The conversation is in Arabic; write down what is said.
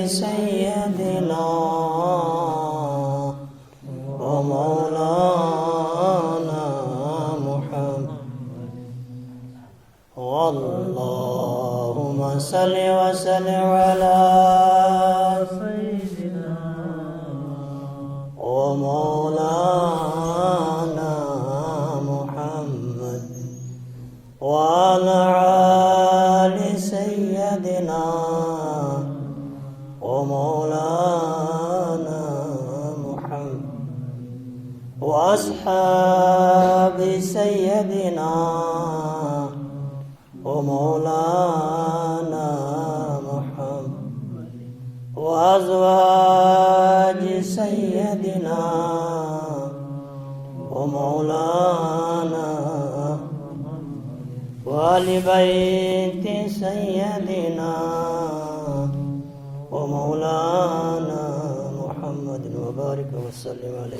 سيدنا ومولانا محمد اللهم صل وسلم على سيدنا ومولانا محمد وعلى آل سيدنا ومولانا محمد وأصحاب سيدنا ومولانا محمد وأزواج سيدنا ومولانا وآل بيت سيدنا ومولانا محمد وبارك وسلم عليه.